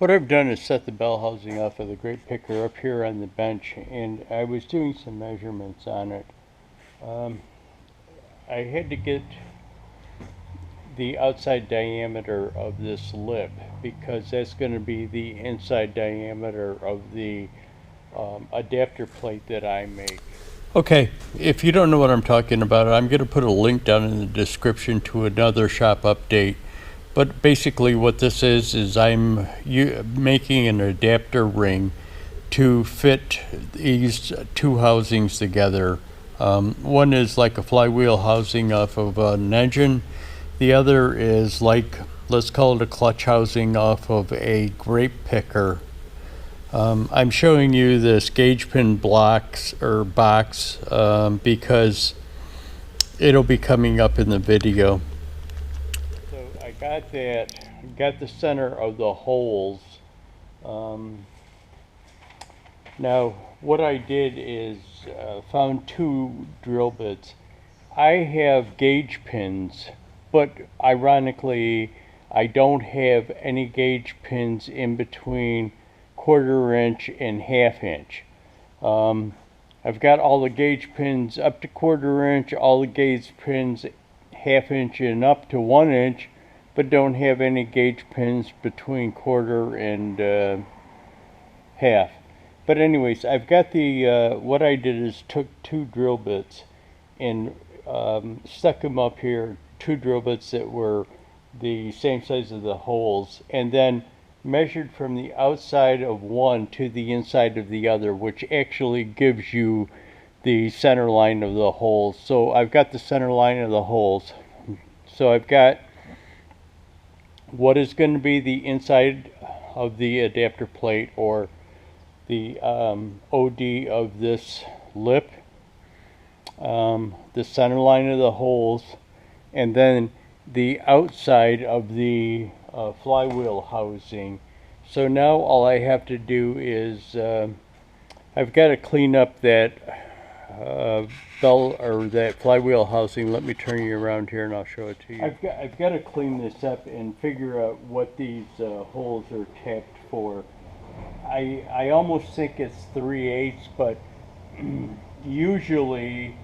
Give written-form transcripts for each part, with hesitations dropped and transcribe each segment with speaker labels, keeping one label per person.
Speaker 1: What I've done is set the bell housing off of the grate picker up here on the bench, and I was doing some measurements on it. I had to get the outside diameter of this lip because that's going to be the inside diameter of the adapter plate that I make. Okay, if you don't know what I'm talking about, I'm going to put a link down in the description to another shop update. But basically what this is I'm making an adapter ring to fit these two housings together. One is like a flywheel housing off of an engine. The other is like, let's call it a clutch housing off of a grape picker. I'm showing you this gauge pin blocks or box because it'll be coming up in the video. So I got the center of the holes. Now what I did is found two drill bits. I have gauge pins, but ironically I don't have any gauge pins in between 1/4 inch and 1/2 inch. I've got all the gauge pins up to 1/4 inch, all the gauge pins 1/2 inch and up to 1 inch, but don't have any gauge pins between 1/4 and 1/2. But anyways, I've got the, what I did is took two drill bits and stuck them up here, two drill bits that were the same size as the holes, and then measured from the outside of one to the inside of the other, which actually gives you the center line of the holes. So I've got the center line of the holes. So I've got what is going to be the inside of the adapter plate, or the OD of this lip, the center line of the holes, and then the outside of the flywheel housing. So now all I have to do is I've got to clean up that bell or that flywheel housing. Let me turn you around here and I'll show it to you. I've got to clean this up and figure out what these holes are tapped for. I almost think it's 3/8, but usually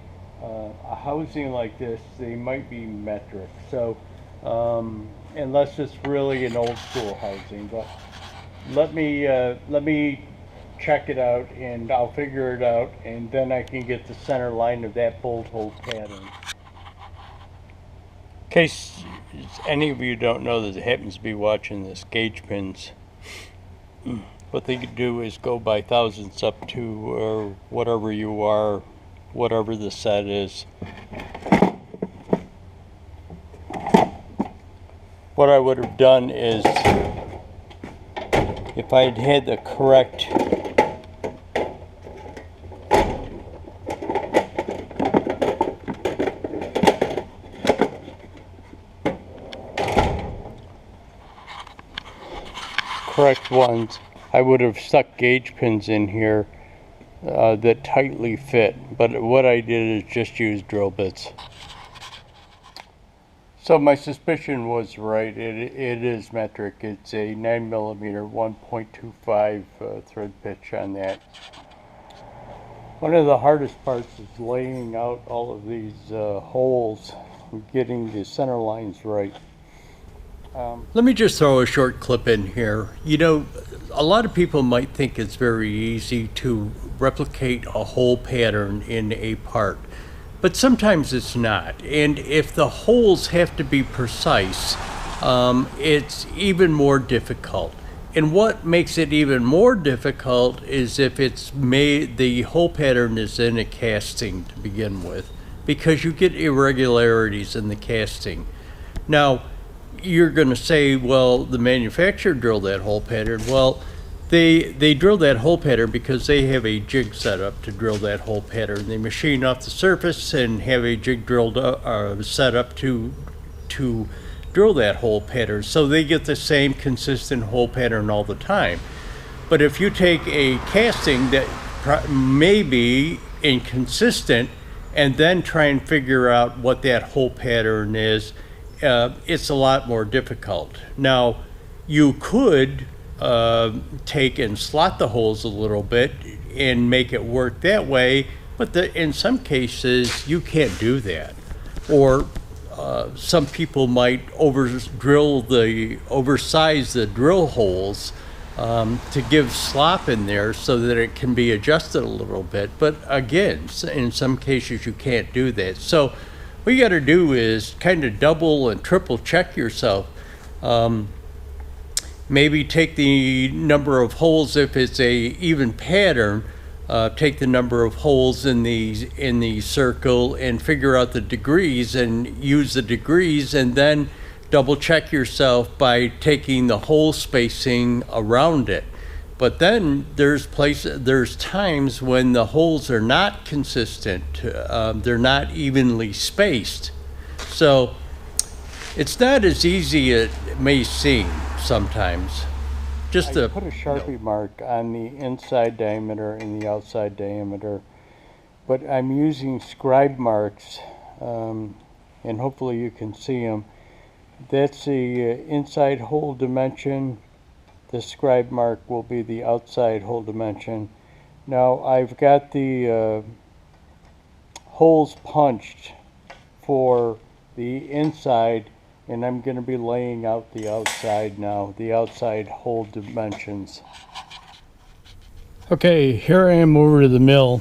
Speaker 1: a housing like this, they might be metric. So unless it's really an old school housing, but let me check it out and I'll figure it out, and then I can get the center line of that bolt hole pattern. In case any of you don't know that happens to be watching this, gauge pins, what they could do is go by thousandths up to or whatever you are, whatever the set is. What I would have done is, if I'd had the correct ones, I would have stuck gauge pins in here that tightly fit, but what I did is just use drill bits. So my suspicion was right. It is metric. It's a 9mm 1.25 thread pitch on that. One of the hardest parts is laying out all of these holes and getting the center lines right. Let me just throw a short clip in here. You know, a lot of people might think it's very easy to replicate a hole pattern in a part, but sometimes it's not. And if the holes have to be precise, it's even more difficult. And what makes it even more difficult is if it's made, the hole pattern is in a casting to begin with, because you get irregularities in the casting. Now, you're going to say, well, the manufacturer drilled that hole pattern. Well, they drill that hole pattern because they have a jig set up to drill that hole pattern. They machine off the surface and have a jig drilled set up to drill that hole pattern, so they get the same consistent hole pattern all the time. But if you take a casting that may be inconsistent and then try and figure out what that hole pattern is, it's a lot more difficult. Now, you could take and slot the holes a little bit and make it work that way, but in some cases you can't do that. Or some people might oversize the drill holes to give slop in there so that it can be adjusted a little bit. But again, in some cases you can't do that. So what you got to do is kind of double and triple check yourself. Maybe take the number of holes, if it's a even pattern, take the number of holes in the circle and figure out the degrees and use the degrees, and then double check yourself by taking the hole spacing around it. But then there's times when the holes are not consistent, they're not evenly spaced. So it's not as easy as it may seem sometimes. I put a Sharpie mark on the inside diameter and the outside diameter, but I'm using scribe marks, and hopefully you can see them. That's the inside hole dimension. The scribe mark will be the outside hole dimension. Now I've got the holes punched for the inside, and I'm going to be laying out the outside now, the outside hole dimensions. Okay, here I am over to the mill.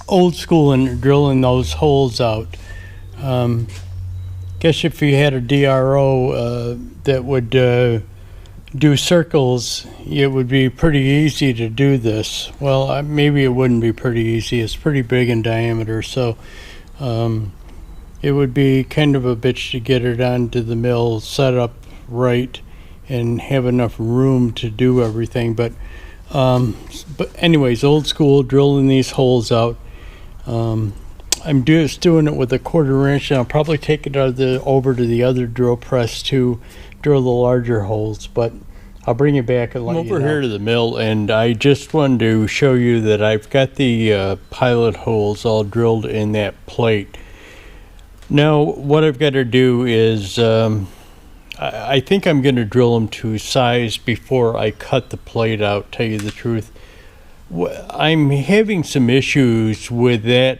Speaker 1: Old school and drilling those holes out. Guess if you had a DRO that would do circles, it would be pretty easy to do this. Well, maybe it wouldn't be pretty easy. It's pretty big in diameter, so it would be kind of a bitch to get it onto the mill set up right and have enough room to do everything. But anyways, old school, drilling these holes out. I'm just doing it with a 1/4 inch, and I'll probably take it over to the other drill press to drill the larger holes, but I'll bring it back and let you know. I'm over here to the mill, and I just wanted to show you that I've got the pilot holes all drilled in that plate. Now what I've got to do is I think I'm going to drill them to size before I cut the plate out, tell you the truth. I'm having some issues with that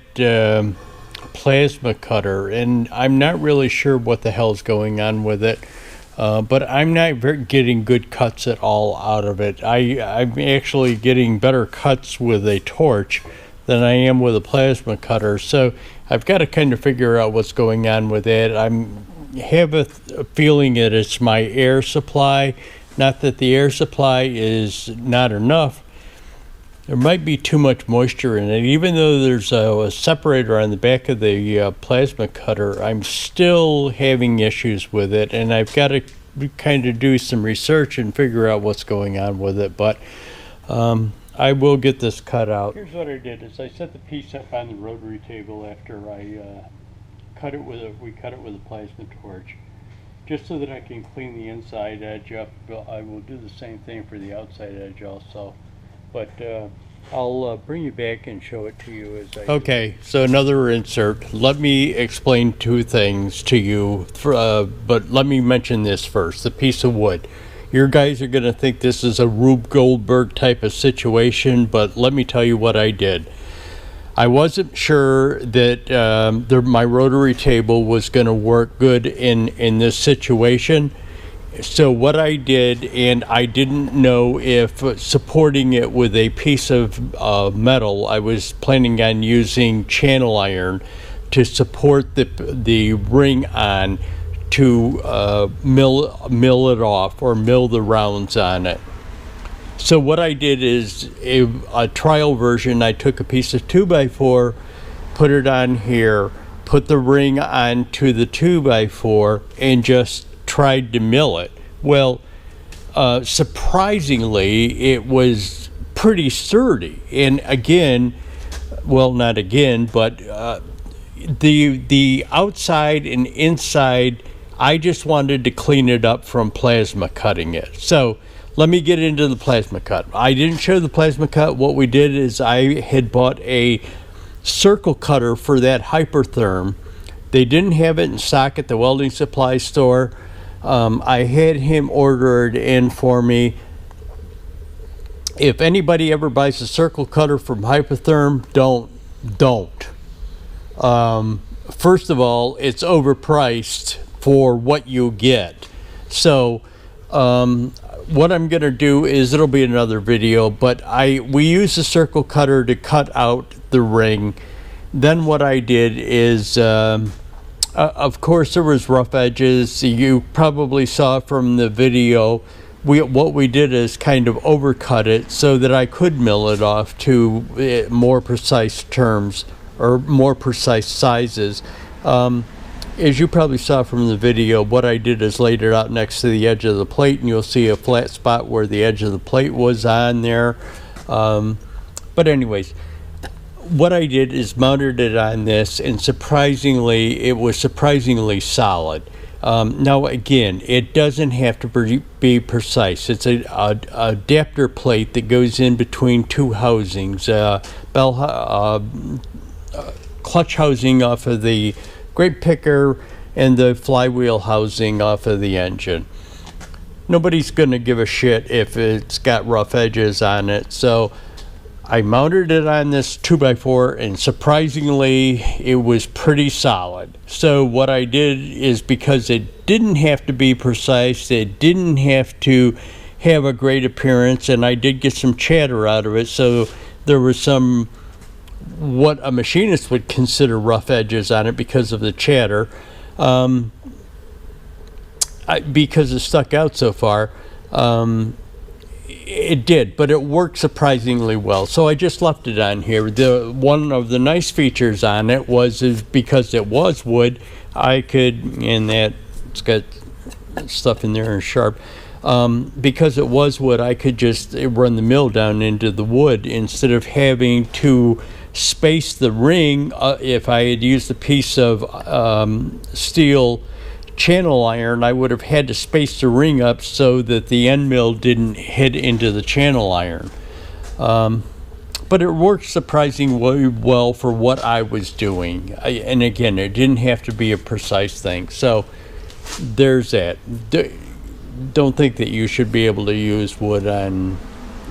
Speaker 1: plasma cutter, and I'm not really sure what the hell's going on with it, but I'm not getting good cuts at all out of it. I'm actually getting better cuts with a torch than I am with a plasma cutter, so I've got to kind of figure out what's going on with that. I have a feeling that it's my air supply, not that the air supply is not enough. There might be too much moisture in it. Even though there's a separator on the back of the plasma cutter, I'm still having issues with it, and I've got to kind of do some research and figure out what's going on with it. But I will get this cut out. Here's what I did: is I set the piece up on the rotary table after I cut it with a plasma torch, just so that I can clean the inside edge up. I will do the same thing for the outside edge also. But I'll bring you back and show it to you as I Okay, so another insert. Let me explain two things to you, but let me mention this first, the piece of wood. Your guys are going to think this is a Rube Goldberg type of situation, but let me tell you what I did. I wasn't sure that my rotary table was going to work good in this situation. So what I did, and I didn't know if supporting it with a piece of metal, I was planning on using channel iron to support the ring on to mill it off, or mill the rounds on it. So what I did is a trial version. I took a piece of 2x4, put it on here, put the ring onto the 2x4, and just tried to mill it. Well, surprisingly, it was pretty sturdy. And again, well, not again, but the outside and inside, I just wanted to clean it up from plasma cutting it. So let me get into the plasma cut. I didn't show the plasma cut. What we did is I had bought a circle cutter for that Hypertherm. They didn't have it in stock at the welding supply store. I had him order it in for me. If anybody ever buys a circle cutter from Hypotherm, don't. First of all, it's overpriced for what you get. So what I'm gonna do is, it'll be another video, but we use a circle cutter to cut out the ring. Then what I did is, of course there was rough edges. You probably saw from the video, what we did is kind of overcut it so that I could mill it off to more precise terms, or more precise sizes. As you probably saw from the video, what I did is laid it out next to the edge of the plate, and you'll see a flat spot where the edge of the plate was on there. But anyways, what I did is mounted it on this, and surprisingly, it was surprisingly solid. Now again, it doesn't have to be precise. It's a adapter plate that goes in between two housings, clutch housing off of the grape picker and the flywheel housing off of the engine. Nobody's gonna give a shit if it's got rough edges on it. So I mounted it on this 2x4, and surprisingly it was pretty solid. So what I did is, because it didn't have to be precise, it didn't have to have a great appearance, and I did get some chatter out of it, so there was some, what a machinist would consider rough edges on it because of the chatter. Because it stuck out so far, it did, but it worked surprisingly well. So I just left it on here. One of the nice features on it is because it was wood, I could, and that it's got stuff in there and sharp. Because it was wood, I could just run the mill down into the wood instead of having to space the ring. If I had used a piece of steel channel iron, I would have had to space the ring up so that the end mill didn't hit into the channel iron. But it worked surprisingly well for what I was doing. And again, it didn't have to be a precise thing. So there's that. Don't think that you should be able to use wood on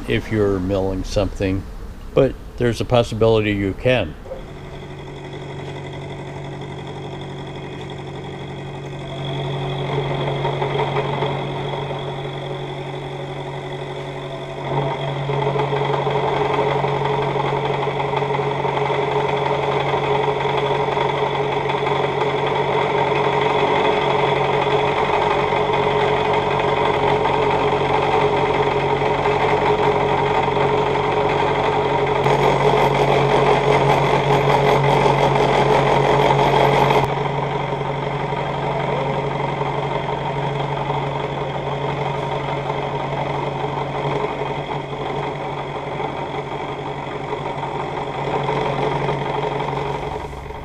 Speaker 1: if you're milling something, but there's a possibility you can.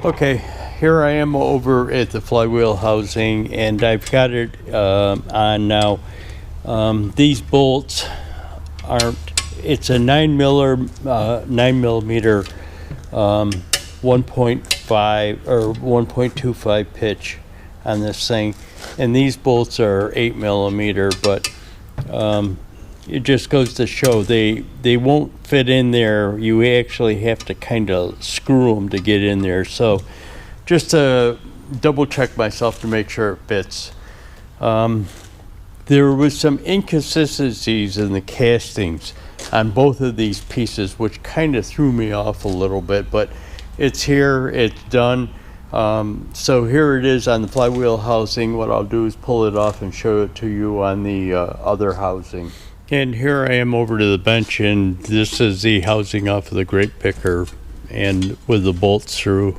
Speaker 1: Okay, here I am over at the flywheel housing, and I've got it on now. These bolts aren't, it's a 9 millimeter 1.5 or 1.25 pitch on this thing, and these bolts are 8 millimeter, but it just goes to show they won't fit in there. You actually have to kind of screw them to get in there. So just to double check myself to make sure it fits. There was some inconsistencies in the castings on both of these pieces, which kind of threw me off a little bit, but it's here, it's done. So here it is on the flywheel housing. What I'll do is pull it off and show it to you on the other housing. And here I am over to the bench, and this is the housing off of the grape picker and with the bolts through.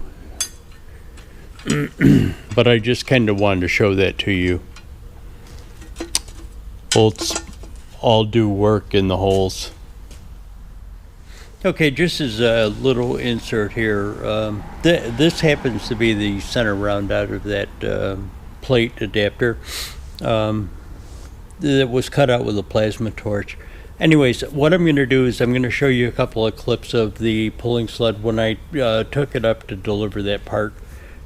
Speaker 1: But I just kind of wanted to show that to you. Bolts all do work in the holes. Okay, just as a little insert here, this happens to be the center round out of that plate adapter. That was cut out with a plasma torch. Anyways, what I'm going to do is I'm going to show you a couple of clips of the pulling sled when I took it up to deliver that part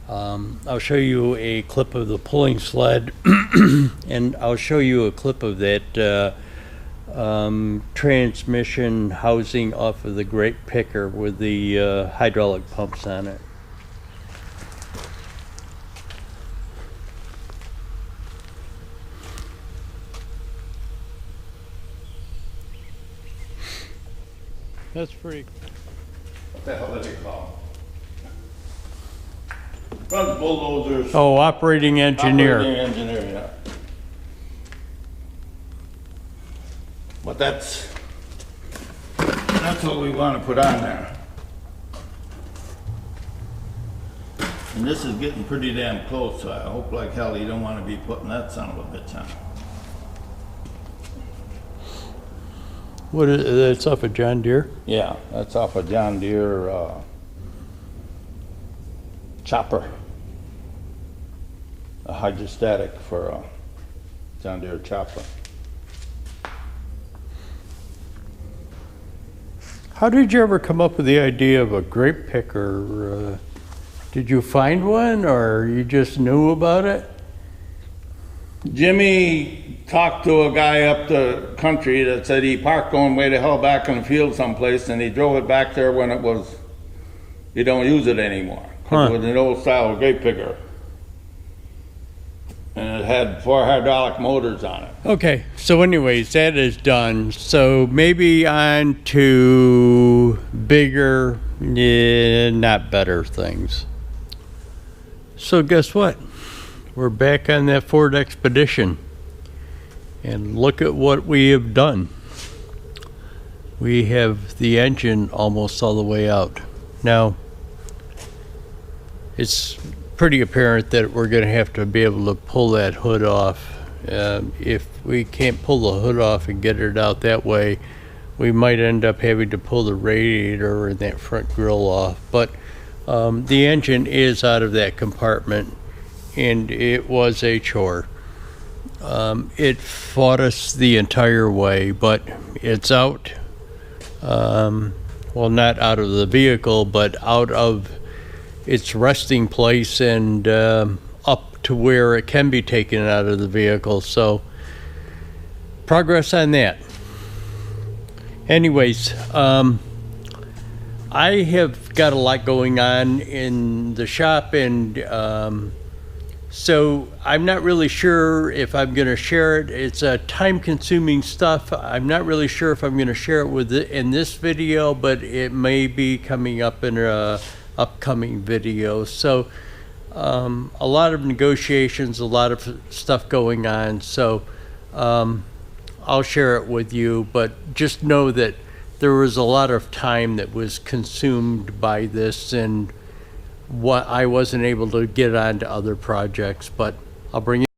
Speaker 1: I'll show you a clip of the pulling sled and I'll show you a clip of that transmission housing off of the grape picker with the hydraulic pumps on it. That's pretty.
Speaker 2: What the hell did it call? Front bulldozers.
Speaker 1: Oh, operating engineer.
Speaker 2: Operating engineer, yeah. But that's what we want to put on there. And this is getting pretty damn close, so I hope like hell you don't want to be putting that son of a bitch on.
Speaker 1: What is that's off of John Deere?
Speaker 2: Yeah, that's off a John Deere chopper. A hydrostatic for a John Deere chopper.
Speaker 1: How did you ever come up with the idea of a grape picker? Did you find one or you just knew about it?
Speaker 2: Jimmy talked to a guy up the country that said he parked going way to hell back in the field someplace and he drove it back there when it was, you don't use it anymore.
Speaker 1: Huh.
Speaker 2: It was an old style grape picker. And it had 4 hydraulic motors on it.
Speaker 1: Okay, so anyways, that is done. So maybe on to bigger, not better things. So guess what? We're back on that Ford Expedition. And look at what we have done. We have the engine almost all the way out. Now, it's pretty apparent that we're going to have to be able to pull that hood off. If we can't pull the hood off and get it out that way, we might end up having to pull the radiator and that front grille off. But the engine is out of that compartment, and it was a chore. It fought us the entire way, but it's out. Well, not out of the vehicle, but out of its resting place and up to where it can be taken out of the vehicle. So progress on that. Anyways, I have got a lot going on in the shop, and so I'm not really sure if I'm going to share it. It's time-consuming stuff. I'm not really sure if I'm going to share it in this video, but it may be coming up in a upcoming video. So a lot of negotiations, a lot of stuff going on. So I'll share it with you, but just know that there was a lot of time that was consumed by this, and what I wasn't able to get on to other projects, but I'll bring you